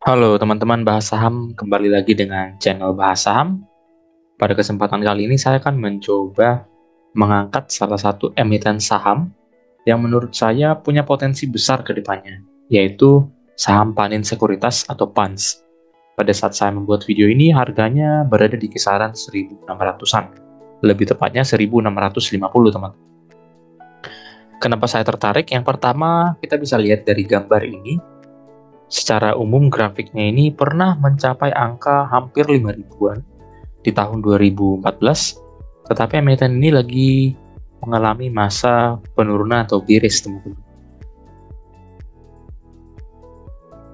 Halo teman-teman bahas saham, kembali lagi dengan channel bahas saham. Pada kesempatan kali ini saya akan mencoba mengangkat salah satu emiten saham yang menurut saya punya potensi besar ke depannya, yaitu saham Panin Sekuritas atau PANS. Pada saat saya membuat video ini, harganya berada di kisaran 1.600-an, lebih tepatnya 1.650 teman. Kenapa saya tertarik? Yang pertama, kita bisa lihat dari gambar ini. Secara umum grafiknya ini pernah mencapai angka hampir 5 ribuan di tahun 2014, tetapi emiten ini lagi mengalami masa penurunan atau bearish, teman-teman.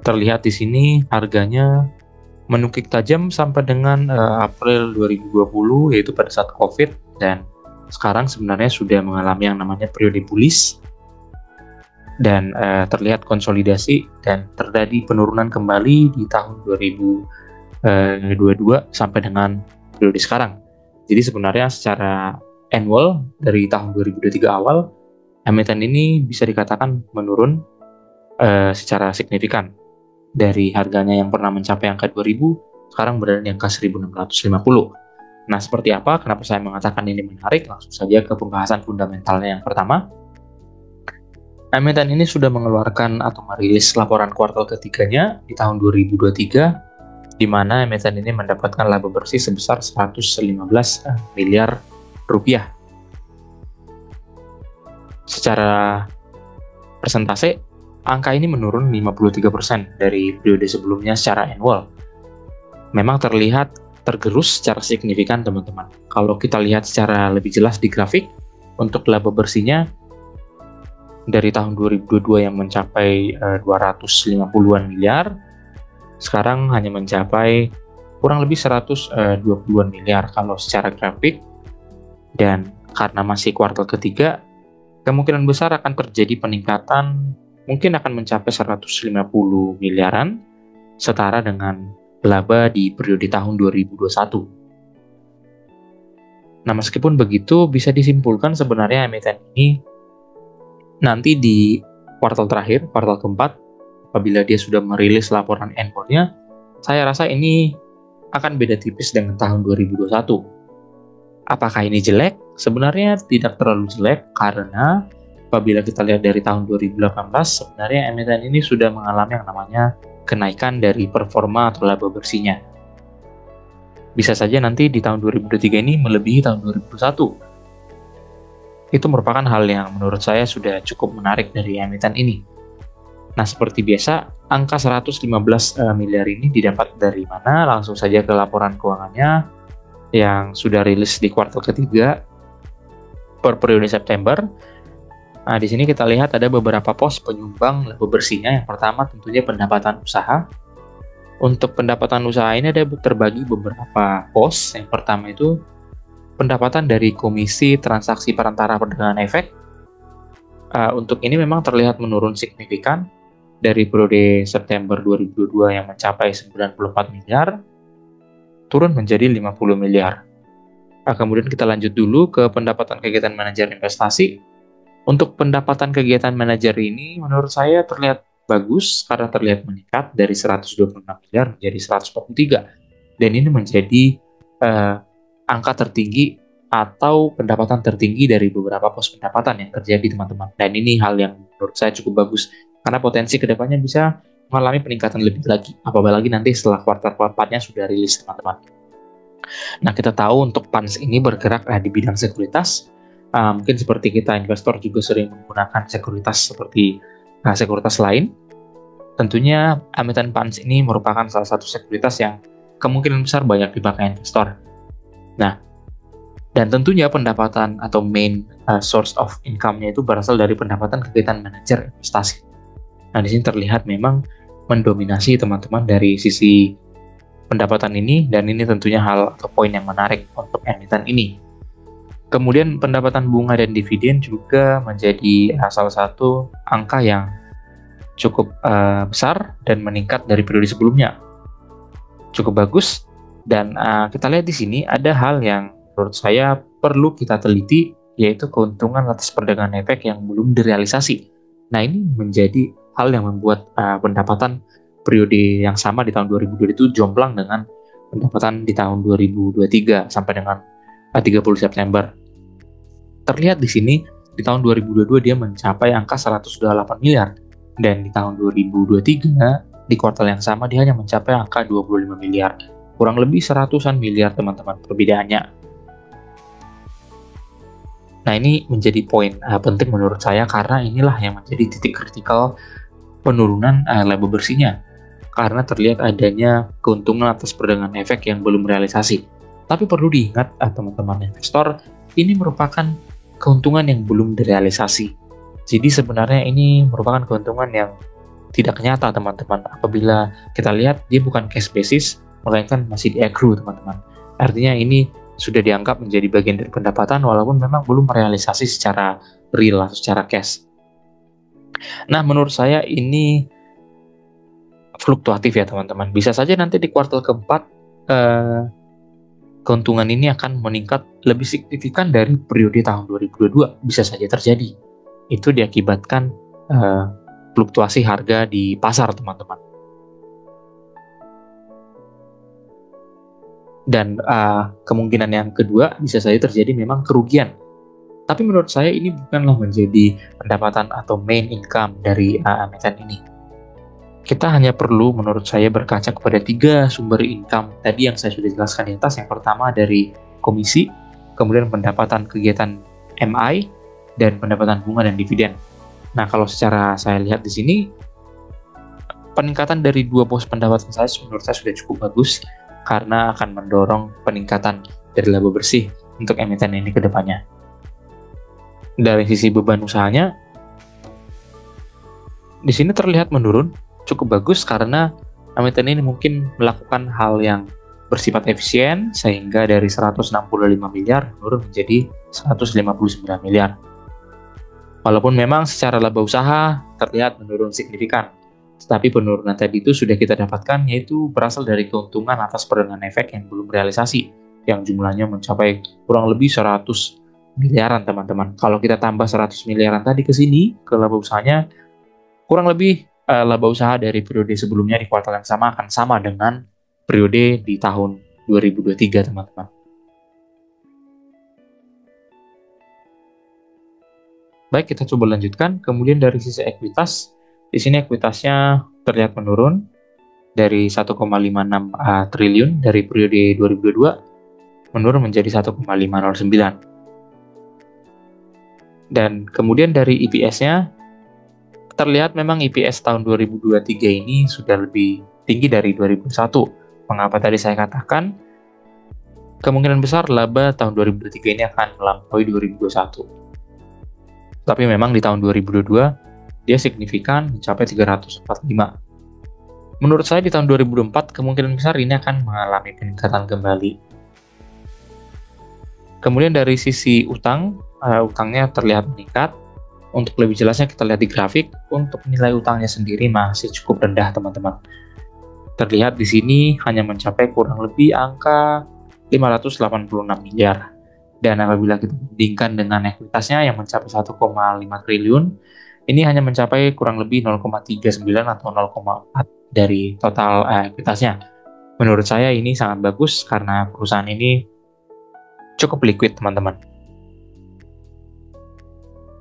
Terlihat di sini harganya menukik tajam sampai dengan April 2020, yaitu pada saat COVID, dan sekarang sebenarnya sudah mengalami yang namanya periode bullish, dan terlihat konsolidasi dan terjadi penurunan kembali di tahun 2022 sampai dengan periode sekarang. Jadi sebenarnya secara annual dari tahun 2023 awal, emiten ini bisa dikatakan menurun secara signifikan. Dari harganya yang pernah mencapai angka 2000, sekarang berada di angka 1650. Nah, seperti apa? Kenapa saya mengatakan ini menarik? Langsung saja ke pembahasan fundamentalnya yang pertama. Emiten ini sudah mengeluarkan atau merilis laporan kuartal ketiganya di tahun 2023, di mana emiten ini mendapatkan laba bersih sebesar 115 miliar rupiah. Secara persentase, angka ini menurun 53% dari periode sebelumnya secara annual. Memang terlihat tergerus secara signifikan, teman-teman. Kalau kita lihat secara lebih jelas di grafik, untuk laba bersihnya dari tahun 2022 yang mencapai 250-an miliar, sekarang hanya mencapai kurang lebih 120-an miliar kalau secara grafik. Dan karena masih kuartal ketiga, kemungkinan besar akan terjadi peningkatan, mungkin akan mencapai 150 miliaran, setara dengan laba di periode tahun 2021. Nah, meskipun begitu, bisa disimpulkan sebenarnya emiten ini nanti di kuartal terakhir, kuartal keempat, apabila dia sudah merilis laporan annualnya, saya rasa ini akan beda tipis dengan tahun 2021. Apakah ini jelek? Sebenarnya tidak terlalu jelek, karena apabila kita lihat dari tahun 2018, sebenarnya emiten ini sudah mengalami yang namanya kenaikan dari performa atau laba bersihnya. Bisa saja nanti di tahun 2023 ini melebihi tahun 2021. Itu merupakan hal yang menurut saya sudah cukup menarik dari emiten ini. Nah, seperti biasa, angka 115 miliar ini didapat dari mana? Langsung saja ke laporan keuangannya yang sudah rilis di kuartal ketiga per periode September. Nah, di sini kita lihat ada beberapa pos penyumbang laba bersihnya. Yang pertama tentunya pendapatan usaha. Untuk pendapatan usaha ini ada terbagi beberapa pos. Yang pertama itu pendapatan dari komisi transaksi perantara perdagangan efek. Untuk ini memang terlihat menurun signifikan dari periode September 2022 yang mencapai 94 miliar, turun menjadi 50 miliar. Kemudian kita lanjut dulu ke pendapatan kegiatan manajer investasi. Untuk pendapatan kegiatan manajer ini menurut saya terlihat bagus karena terlihat meningkat dari 126 miliar menjadi 143. Dan ini menjadi angka tertinggi atau pendapatan tertinggi dari beberapa pos pendapatan yang terjadi, teman-teman. Dan ini hal yang menurut saya cukup bagus karena potensi kedepannya bisa mengalami peningkatan lebih lagi, apalagi nanti setelah kuartal keempatnya sudah rilis, teman-teman. Nah, kita tahu untuk PANS ini bergerak di bidang sekuritas. Mungkin seperti kita investor juga sering menggunakan sekuritas seperti sekuritas lain. Tentunya emiten PANS ini merupakan salah satu sekuritas yang kemungkinan besar banyak dipakai investor. Nah, dan tentunya pendapatan atau main source of income-nya itu berasal dari pendapatan kegiatan manajer investasi. Nah, di sini terlihat memang mendominasi, teman-teman, dari sisi pendapatan ini, dan ini tentunya hal atau poin yang menarik untuk emiten ini. Kemudian pendapatan bunga dan dividen juga menjadi salah satu angka yang cukup besar dan meningkat dari periode sebelumnya. Cukup bagus. Dan kita lihat di sini ada hal yang menurut saya perlu kita teliti, yaitu keuntungan atas perdagangan efek yang belum direalisasi. Nah, ini menjadi hal yang membuat pendapatan periode yang sama di tahun 2002 itu jomplang dengan pendapatan di tahun 2023 sampai dengan 30 September. Terlihat di sini di tahun 2022 dia mencapai angka 128 miliar dan di tahun 2023 di kuartal yang sama dia hanya mencapai angka 25 miliar. Kurang lebih 100-an miliar teman-teman perbedaannya. Nah, ini menjadi poin penting menurut saya karena inilah yang menjadi titik kritikal penurunan laba bersihnya. Karena terlihat adanya keuntungan atas perdagangan efek yang belum realisasi. Tapi perlu diingat teman-teman investor, ini merupakan keuntungan yang belum direalisasi. Jadi sebenarnya ini merupakan keuntungan yang tidak nyata teman-teman. Apabila kita lihat dia bukan cash basis, melainkan masih di accrue teman-teman. Artinya ini sudah dianggap menjadi bagian dari pendapatan walaupun memang belum merealisasi secara real atau secara cash. Nah, menurut saya ini fluktuatif ya teman-teman. Bisa saja nanti di kuartal keempat keuntungan ini akan meningkat lebih signifikan dari periode tahun 2022. Bisa saja terjadi. Itu diakibatkan fluktuasi harga di pasar teman-teman. Dan kemungkinan yang kedua bisa saja terjadi memang kerugian. Tapi menurut saya ini bukanlah menjadi pendapatan atau main income dari emiten ini. Kita hanya perlu menurut saya berkaca kepada 3 sumber income tadi yang saya sudah jelaskan di atas. Yang pertama dari komisi, kemudian pendapatan kegiatan MI, dan pendapatan bunga dan dividen. Nah, kalau secara saya lihat di sini, peningkatan dari 2 pos pendapatan saya menurut saya sudah cukup bagus karena akan mendorong peningkatan dari laba bersih untuk emiten ini ke depannya. Dari sisi beban usahanya, di sini terlihat menurun cukup bagus karena emiten ini mungkin melakukan hal yang bersifat efisien sehingga dari 165 miliar menurun menjadi 159 miliar. Walaupun memang secara laba usaha terlihat menurun signifikan, tetapi penurunan tadi itu sudah kita dapatkan yaitu berasal dari keuntungan atas perdagangan efek yang belum realisasi yang jumlahnya mencapai kurang lebih 100 miliaran teman-teman. Kalau kita tambah 100 miliaran tadi ke sini ke laba usahanya, kurang lebih laba usaha dari periode sebelumnya di kuartal yang sama akan sama dengan periode di tahun 2023 teman-teman. Baik, kita coba lanjutkan. Kemudian dari sisi ekuitas, di sini ekuitasnya terlihat menurun dari 1,56 triliun dari periode 2022 menurun menjadi 1,509. Dan kemudian dari EPS-nya terlihat memang EPS tahun 2023 ini sudah lebih tinggi dari 2021. Mengapa tadi saya katakan kemungkinan besar laba tahun 2023 ini akan melampaui 2021. Tapi memang di tahun 2022 dia signifikan mencapai 345. Menurut saya di tahun 2024 kemungkinan besar ini akan mengalami peningkatan kembali. Kemudian dari sisi utangnya terlihat meningkat. Untuk lebih jelasnya kita lihat di grafik. Untuk nilai utangnya sendiri masih cukup rendah teman-teman. Terlihat di sini hanya mencapai kurang lebih angka 586 miliar. Dan apabila kita bandingkan dengan ekuitasnya yang mencapai 1,5 triliun, ini hanya mencapai kurang lebih 0,39 atau 0,4 dari total ekuitasnya. Menurut saya ini sangat bagus karena perusahaan ini cukup liquid teman-teman.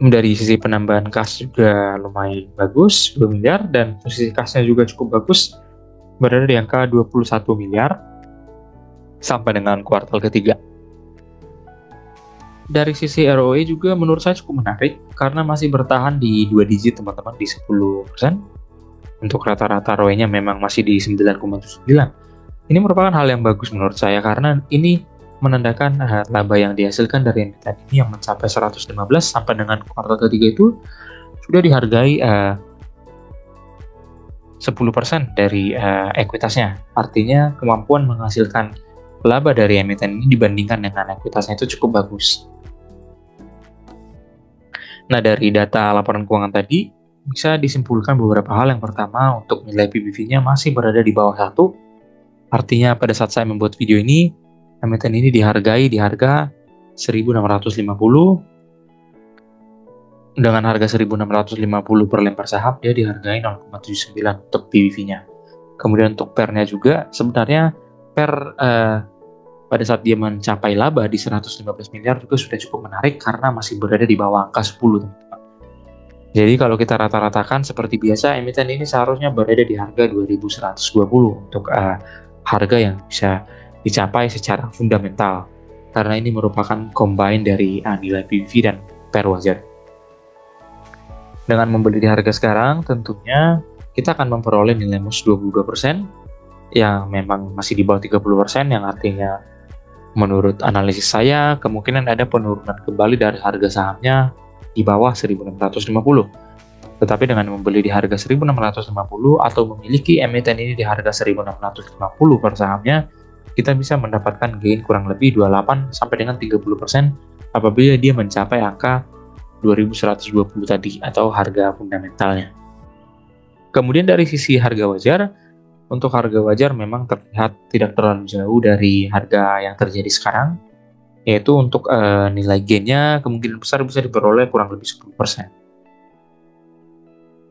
Dari sisi penambahan kas juga lumayan bagus, 2 miliar, dan posisi kasnya juga cukup bagus, berada di angka 21 miliar sampai dengan kuartal ketiga. Dari sisi ROE juga menurut saya cukup menarik, karena masih bertahan di 2 digit teman-teman, di 10%. Untuk rata-rata ROE-nya memang masih di 9,79. Ini merupakan hal yang bagus menurut saya, karena ini menandakan laba yang dihasilkan dari emiten ini yang mencapai 115 sampai dengan kuartal ketiga itu sudah dihargai 10% dari ekuitasnya. Artinya kemampuan menghasilkan laba dari emiten ini dibandingkan dengan ekuitasnya itu cukup bagus. Nah, dari data laporan keuangan tadi bisa disimpulkan beberapa hal. Yang pertama, untuk nilai PBV-nya masih berada di bawah 1. Artinya pada saat saya membuat video ini emiten ini dihargai di harga 1.650. Dengan harga 1.650 per lembar saham, dia dihargai 0,79 untuk PBV-nya. Kemudian untuk pernya juga sebenarnya per pada saat dia mencapai laba di 115 miliar juga sudah cukup menarik karena masih berada di bawah angka 10, teman-teman. Jadi kalau kita rata-ratakan seperti biasa, emiten ini seharusnya berada di harga 2120 untuk harga yang bisa dicapai secara fundamental. Karena ini merupakan combine dari nilai PBV dan per wajar. Dengan membeli di harga sekarang, tentunya kita akan memperoleh nilai MOS 22%, yang memang masih di bawah 30%, yang artinya menurut analisis saya, kemungkinan ada penurunan kembali dari harga sahamnya di bawah 1.650. Tetapi dengan membeli di harga 1.650 atau memiliki emiten ini di harga 1.650 per sahamnya, kita bisa mendapatkan gain kurang lebih 28 sampai dengan 30% apabila dia mencapai angka 2.120 tadi atau harga fundamentalnya. Kemudian dari sisi harga wajar, untuk harga wajar memang terlihat tidak terlalu jauh dari harga yang terjadi sekarang, yaitu untuk nilai gainnya kemungkinan besar bisa diperoleh kurang lebih 10%.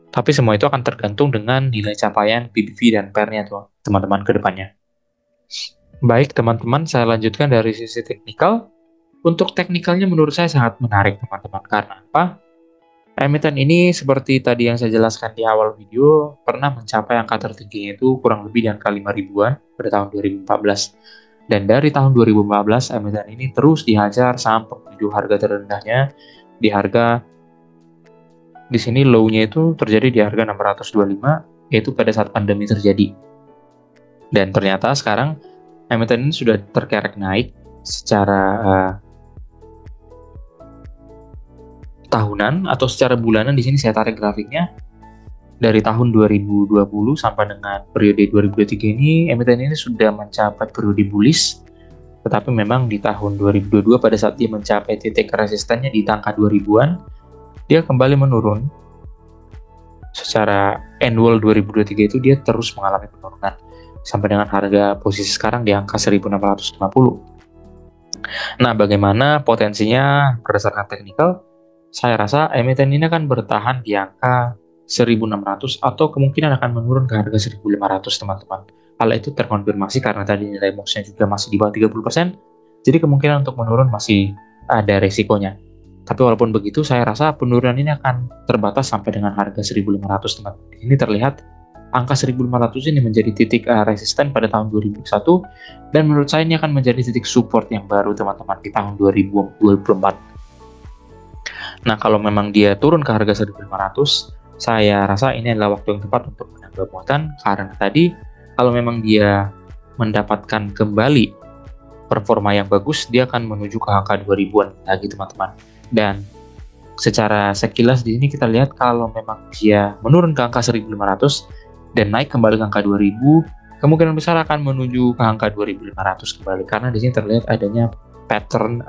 Tapi semua itu akan tergantung dengan nilai capaian PBV dan PER-nya teman-teman ke depannya. Baik teman-teman, saya lanjutkan dari sisi teknikal. Untuk teknikalnya menurut saya sangat menarik teman-teman. Karena apa? Emiten ini seperti tadi yang saya jelaskan di awal video, pernah mencapai angka tertingginya itu kurang lebih di angka 5 ribuan pada tahun 2014. Dan dari tahun 2015, emiten ini terus dihajar sampai menuju harga terendahnya di harga, di sini low-nya itu terjadi di harga 625, yaitu pada saat pandemi terjadi. Dan ternyata sekarang emiten ini sudah terkerek naik secara tahunan atau secara bulanan. Di sini saya tarik grafiknya dari tahun 2020 sampai dengan periode 2023 ini, emiten ini sudah mencapai periode bullish, tetapi memang di tahun 2022 pada saat dia mencapai titik resistennya di angka 2000-an, dia kembali menurun. Secara annual 2023 itu dia terus mengalami penurunan sampai dengan harga posisi sekarang di angka 1.650. Nah, bagaimana potensinya berdasarkan teknikal? Saya rasa emiten ini akan bertahan di angka 1.600 atau kemungkinan akan menurun ke harga 1.500, teman-teman. Hal itu terkonfirmasi karena tadi nilai MOS-nya juga masih di bawah 30%, jadi kemungkinan untuk menurun masih ada resikonya. Tapi walaupun begitu, saya rasa penurunan ini akan terbatas sampai dengan harga 1.500, teman-teman. Ini terlihat angka 1.500 ini menjadi titik resisten pada tahun 2001, dan menurut saya ini akan menjadi titik support yang baru, teman-teman, di tahun 2024. Nah, kalau memang dia turun ke harga 1.500, saya rasa ini adalah waktu yang tepat untuk menambah muatan, karena tadi kalau memang dia mendapatkan kembali performa yang bagus, dia akan menuju ke angka 2000-an lagi, teman-teman. Dan secara sekilas di sini kita lihat kalau memang dia menurun ke angka 1.500 dan naik kembali ke angka 2000, kemungkinan besar akan menuju ke angka 2.500 kembali, karena di sini terlihat adanya pattern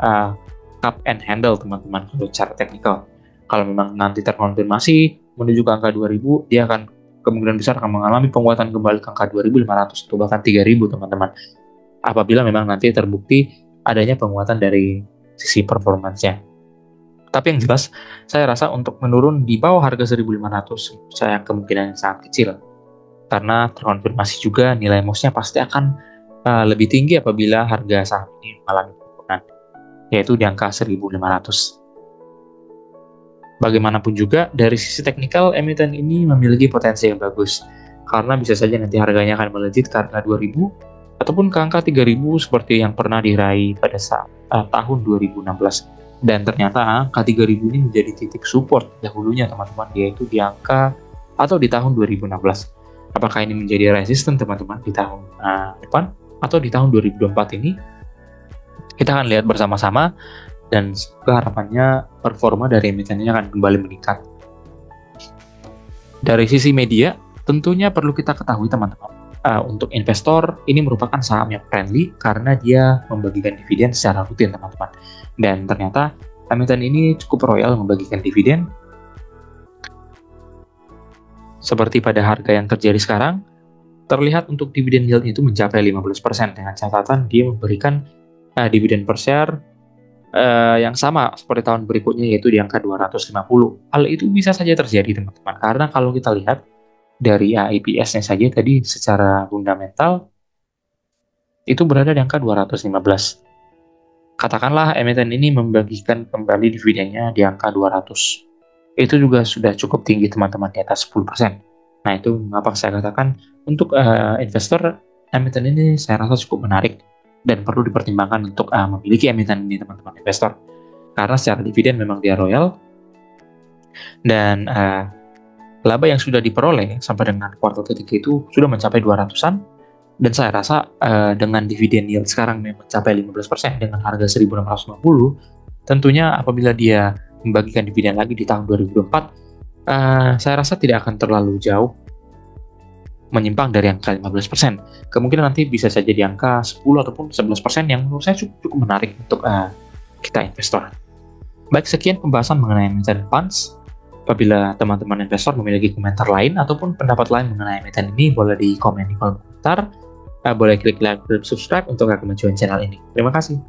cup and handle, teman-teman, kalau secara teknikal. Kalau memang nanti terkonfirmasi menuju ke angka 2000, dia akan kemungkinan besar akan mengalami penguatan kembali ke angka 2.500 atau bahkan 3.000, teman-teman. Apabila memang nanti terbukti adanya penguatan dari sisi performance-nya. Tapi yang jelas, saya rasa untuk menurun di bawah harga 1.500, saya kemungkinan sangat kecil. Karena terkonfirmasi juga nilai MOS-nya pasti akan lebih tinggi apabila harga saham ini mengalami penurunan, yaitu di angka 1.500. Bagaimanapun juga, dari sisi teknikal, emiten ini memiliki potensi yang bagus, karena bisa saja nanti harganya akan melejit ke harga 2.000, ataupun ke angka 3.000 seperti yang pernah diraih pada tahun 2016. Dan ternyata angka 3.000 ini menjadi titik support dahulunya, teman-teman, yaitu di angka atau di tahun 2016. Apakah ini menjadi resisten, teman-teman, di tahun depan atau di tahun 2024 ini? Kita akan lihat bersama-sama, dan semoga harapannya performa dari emiten ini akan kembali meningkat. Dari sisi media, tentunya perlu kita ketahui, teman-teman, untuk investor ini merupakan saham yang friendly karena dia membagikan dividen secara rutin, teman-teman. Dan ternyata emiten ini cukup royal membagikan dividen. Seperti pada harga yang terjadi sekarang, terlihat untuk dividen yield itu mencapai 15%, dengan catatan dia memberikan dividen per share yang sama seperti tahun berikutnya, yaitu di angka 250. Hal itu bisa saja terjadi, teman-teman, karena kalau kita lihat dari AIPS-nya saja tadi secara fundamental itu berada di angka 215. Katakanlah emiten ini membagikan kembali dividennya di angka 200. Itu juga sudah cukup tinggi teman-teman, di atas 10%. Nah, itu mengapa saya katakan untuk investor, emiten ini saya rasa cukup menarik dan perlu dipertimbangkan untuk memiliki emiten ini teman-teman investor. Karena secara dividen memang dia royal dan laba yang sudah diperoleh sampai dengan kuartal ketiga itu sudah mencapai 200-an. Dan saya rasa dengan dividen yield sekarang yang mencapai 15% dengan harga 1.650, tentunya apabila dia membagikan dividen lagi di tahun 2024, saya rasa tidak akan terlalu jauh menyimpang dari angka 15%. Kemungkinan nanti bisa saja di angka 10 ataupun 11% yang menurut saya cukup menarik untuk kita investor. Baik, sekian pembahasan mengenai emiten funds. Apabila teman-teman investor memiliki komentar lain ataupun pendapat lain mengenai emiten ini, boleh di komen di kolom komentar. Boleh klik like dan subscribe untuk rekomendasi channel ini. Terima kasih.